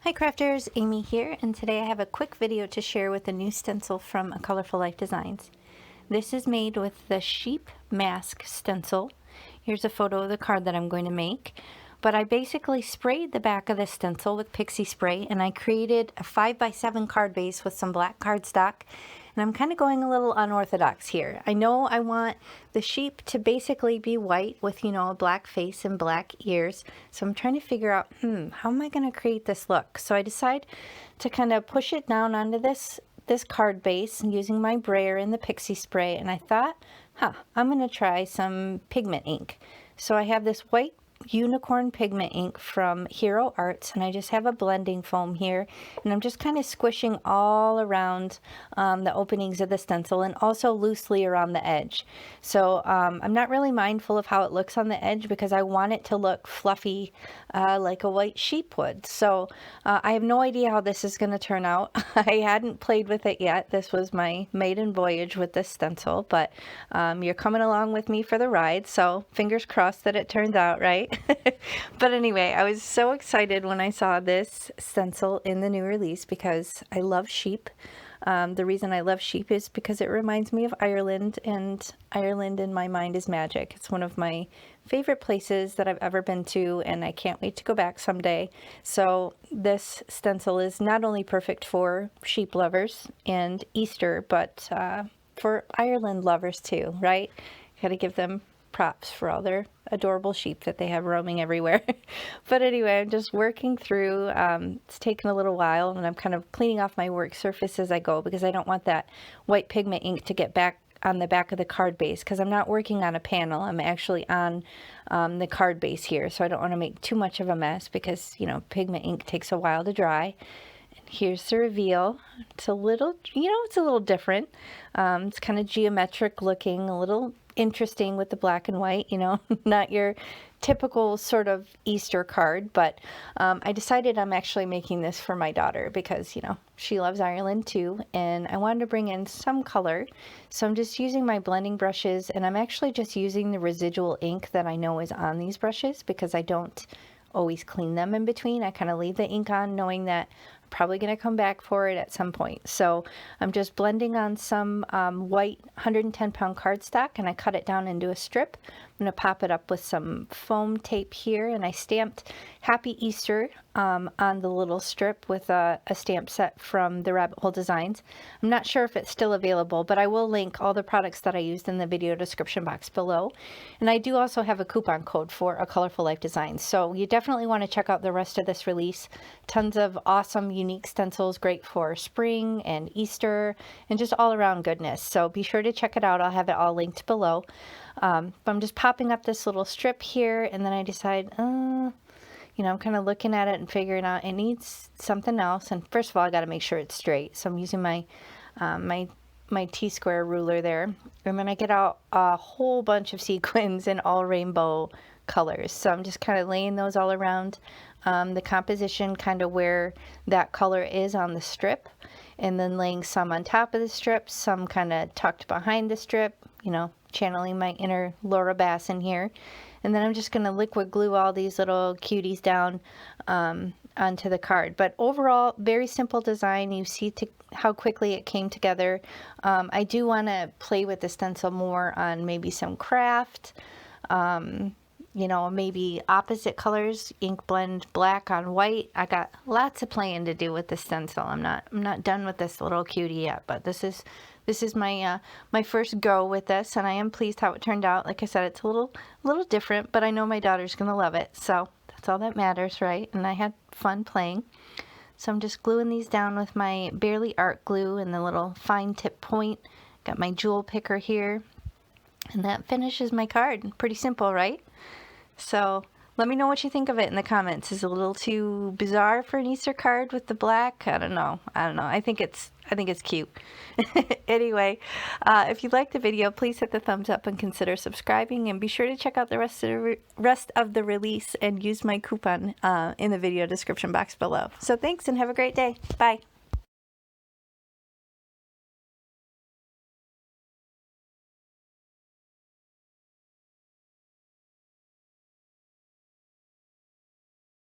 Hi crafters, Amy here, and today I have a quick video to share with a new stencil from A Colorful Life Designs. This is made with the Sheep Mask Stencil. Here's a photo of the card that I'm going to make. But I basically sprayed the back of the stencil with pixie spray, and I created a 5x7 card base with some black cardstock. And I'm kind of going a little unorthodox here. I know I want the sheep to basically be white with, a black face and black ears. So I'm trying to figure out, how am I going to create this look? So I decide to kind of push it down onto this card base using my brayer and the pixie spray. And I thought, I'm going to try some pigment ink. So I have this white unicorn pigment ink from Hero Arts, and I just have a blending foam here, and I'm just kind of squishing all around the openings of the stencil and also loosely around the edge. So I'm not really mindful of how it looks on the edge because I want it to look fluffy like a white sheep would. So I have no idea how this is going to turn out. I hadn't played with it yet. This was my maiden voyage with this stencil, but you're coming along with me for the ride, so fingers crossed that it turns out right. But anyway, I was so excited when I saw this stencil in the new release because I love sheep. The reason I love sheep is because it reminds me of Ireland, and Ireland in my mind is magic. It's one of my favorite places that I've ever been to, and I can't wait to go back someday. So this stencil is not only perfect for sheep lovers and Easter, but for Ireland lovers too, right? Gotta give them props for all their adorable sheep that they have roaming everywhere. But anyway, I'm just working through. It's taken a little while, and I'm kind of cleaning off my work surface as I go because I don't want that white pigment ink to get back on the back of the card base because I'm not working on a panel. I'm actually on the card base here, so I don't want to make too much of a mess because, pigment ink takes a while to dry. Here's the reveal. It's a little, it's a little different. It's kind of geometric looking, a little interesting with the black and white, not your typical sort of Easter card, but I decided I'm actually making this for my daughter because, she loves Ireland too, and I wanted to bring in some color. So I'm just using my blending brushes, and I'm actually just using the residual ink that I know is on these brushes because I don't always clean them in between. I kind of leave the ink on knowing that I'm probably going to come back for it at some point. So I'm just blending on some white 110-pound cardstock, and I cut it down into a strip. I'm going to pop it up with some foam tape here, and I stamped Happy Easter on the little strip with a stamp set from the Rabbit Hole Designs. I'm not sure if it's still available, but I will link all the products that I used in the video description box below. And I do also have a coupon code for A Colorful Life Designs, so you definitely want to check out the rest of this release. Tons of awesome, unique stencils, great for spring and Easter, and just all around goodness. So be sure to check it out. I'll have it all linked below. But I'm just popping up this little strip here, and then I decide, I'm kind of looking at it and figuring out it needs something else. And first of all, I got to make sure it's straight. So I'm using my my T-square ruler there, and then I get out a whole bunch of sequins in all rainbow colors. So I'm just kind of laying those all around the composition, kind of where that color is on the strip, and then laying some on top of the strip, some kind of tucked behind the strip, channeling my inner Laura Bass in here. And then I'm just going to liquid glue all these little cuties down onto the card. But overall, very simple design. You see how quickly it came together. I do want to play with the stencil more on maybe some craft, maybe opposite colors, ink blend black on white. I got lots of playing to do with the stencil. I'm not done with this little cutie yet, but this is my my first go with this, and I am pleased how it turned out. Like I said, it's a little different, but I know my daughter's gonna love it, so that's all that matters, right? And I had fun playing. So I'm just gluing these down with my Barely Art glue and the little fine tip point. Got my jewel picker here, and that finishes my card. Pretty simple, right? So let me know what you think of it in the comments. Is it a little too bizarre for an Easter card with the black? I don't know. I think it's cute. Anyway, if you liked the video, please hit the thumbs up and consider subscribing, and be sure to check out the rest of the release and use my coupon in the video description box below. So thanks, and have a great day. Bye.